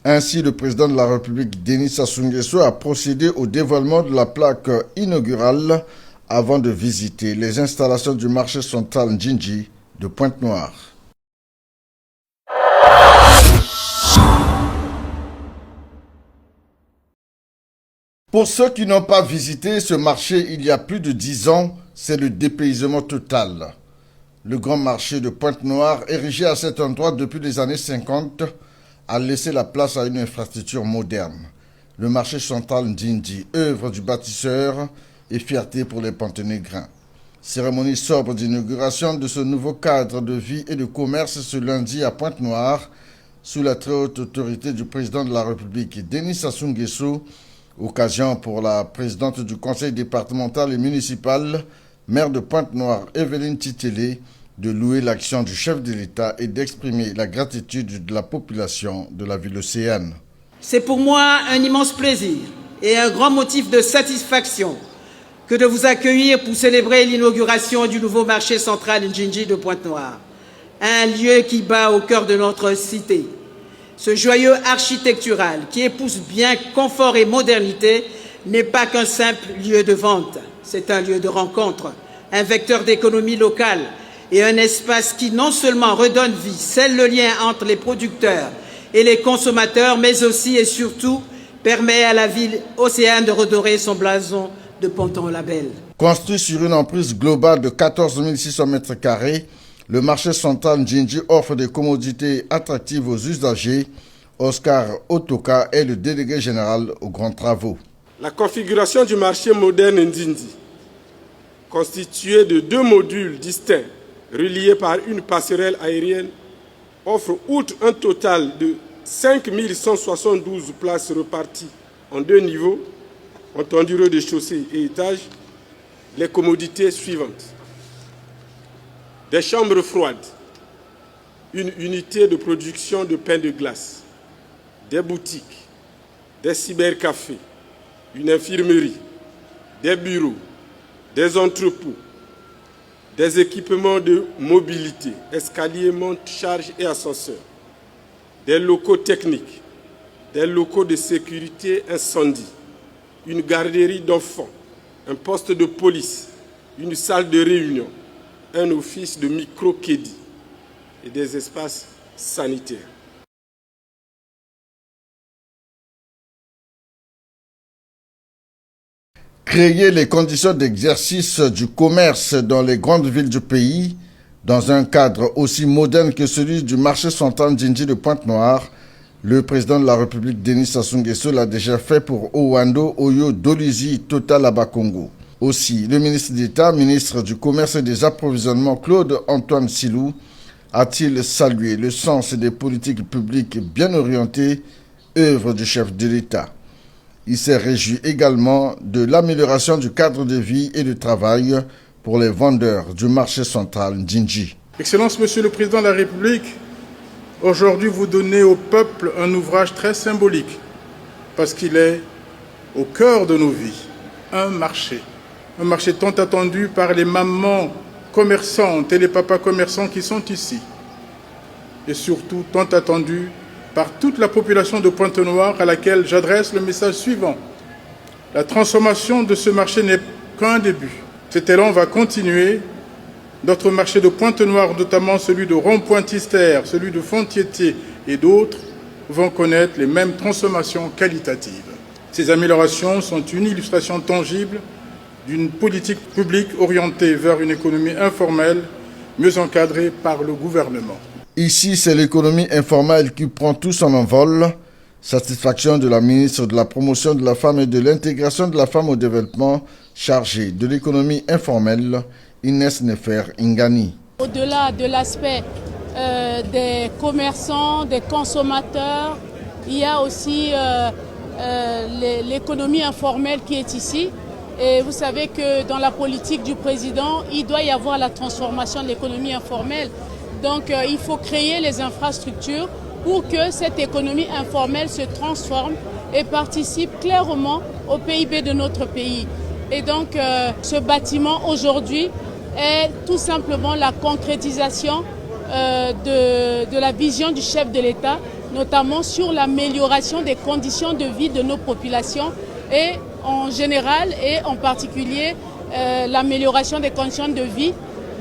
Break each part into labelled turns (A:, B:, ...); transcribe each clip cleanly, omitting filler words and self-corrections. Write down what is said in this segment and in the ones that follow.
A: Ainsi, le président de la République, Denis Sassou Nguesso, a procédé au dévoilement de la plaque inaugurale avant de visiter les installations du marché central Ndjinji de Pointe-Noire. Pour ceux qui n'ont pas visité ce marché il y a plus de 10 ans, c'est le dépaysement total. Le grand marché de Pointe-Noire, érigé à cet endroit depuis les années 50, a laissé la place à une infrastructure moderne. Le marché central Ndjinji, œuvre du bâtisseur et fierté pour les Ponténégrins. Cérémonie sobre d'inauguration de ce nouveau cadre de vie et de commerce ce lundi à Pointe-Noire, sous la très haute autorité du président de la République, Denis Sassou Nguesso, occasion pour la présidente du conseil départemental et municipal, maire de Pointe-Noire, Evelyne Titélé, de louer l'action du chef de l'État et d'exprimer la gratitude de la population de la ville océane.
B: C'est pour moi un immense plaisir et un grand motif de satisfaction que de vous accueillir pour célébrer l'inauguration du nouveau marché central Ndjinji de Pointe-Noire, un lieu qui bat au cœur de notre cité. Ce joyau architectural qui épouse bien confort et modernité n'est pas qu'un simple lieu de vente, c'est un lieu de rencontre, un vecteur d'économie locale, et un espace qui non seulement redonne vie, scelle le lien entre les producteurs et les consommateurs, mais aussi et surtout permet à la ville océane de redorer son blason de ponton label.
A: Construit sur une emprise globale de 14 600 m², le marché central Ndjinji offre des commodités attractives aux usagers. Oscar Otoka est le délégué général aux grands travaux.
C: La configuration du marché moderne Ndjinji, constituée de 2 modules distincts, reliés par une passerelle aérienne, offre, outre un total de 5 172 places reparties en 2 niveaux, entendu rez-de-chaussée et étage, les commodités suivantes. Des chambres froides, une unité de production de pain de glace, des boutiques, des cybercafés, une infirmerie, des bureaux, des entrepôts, des équipements de mobilité, escaliers, monte-charge et ascenseurs, des locaux techniques, des locaux de sécurité incendie, une garderie d'enfants, un poste de police, une salle de réunion, un office de micro-crédit et des espaces sanitaires.
A: Créer les conditions d'exercice du commerce dans les grandes villes du pays, dans un cadre aussi moderne que celui du marché central Ndjinji de Pointe-Noire, le président de la République, Denis Sassou Nguesso, l'a déjà fait pour Owando, Oyo, Dolizy, Total Abakongo. Aussi, le ministre d'État, ministre du Commerce et des Approvisionnements, Claude-Antoine Silou, a-t-il salué le sens des politiques publiques bien orientées, œuvre du chef de l'État. Il s'est réjoui également de l'amélioration du cadre de vie et de travail pour les vendeurs du marché central Ndjinji.
D: Excellence, Monsieur le Président de la République, aujourd'hui vous donnez au peuple un ouvrage très symbolique parce qu'il est au cœur de nos vies, un marché tant attendu par les mamans commerçantes et les papas commerçants qui sont ici et surtout tant attendu par toute la population de Pointe-Noire à laquelle j'adresse le message suivant. La transformation de ce marché n'est qu'un début. Cet élan va continuer. D'autres marchés de Pointe-Noire, notamment celui de Rond-Point-Tister, celui de Fontietier et d'autres, vont connaître les mêmes transformations qualitatives. Ces améliorations sont une illustration tangible d'une politique publique orientée vers une économie informelle, mieux encadrée par le gouvernement.
A: Ici, c'est l'économie informelle qui prend tout son envol. Satisfaction de la ministre de la Promotion de la Femme et de l'Intégration de la Femme au Développement, chargée de l'économie informelle, Inès Nefer Ingani.
E: Au-delà de l'aspect des commerçants, des consommateurs, il y a aussi l'économie informelle qui est ici. Et vous savez que dans la politique du président, il doit y avoir la transformation de l'économie informelle. Donc il faut créer les infrastructures pour que cette économie informelle se transforme et participe clairement au PIB de notre pays. Et donc ce bâtiment aujourd'hui est tout simplement la concrétisation de la vision du chef de l'État notamment sur l'amélioration des conditions de vie de nos populations et en général et en particulier l'amélioration des conditions de vie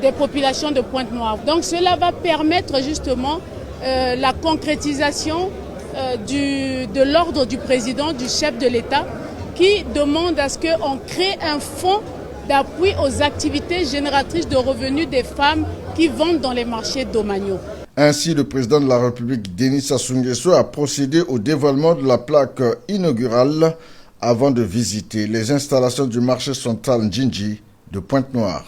E: des populations de Pointe-Noire. Donc cela va permettre justement la concrétisation de l'ordre du président, du chef de l'État, qui demande à ce qu'on crée un fonds d'appui aux activités génératrices de revenus des femmes qui vendent dans les marchés domaniaux.
A: Ainsi, le président de la République, Denis Sassou Nguesso, a procédé au dévoilement de la plaque inaugurale avant de visiter les installations du marché central Njinji de Pointe-Noire.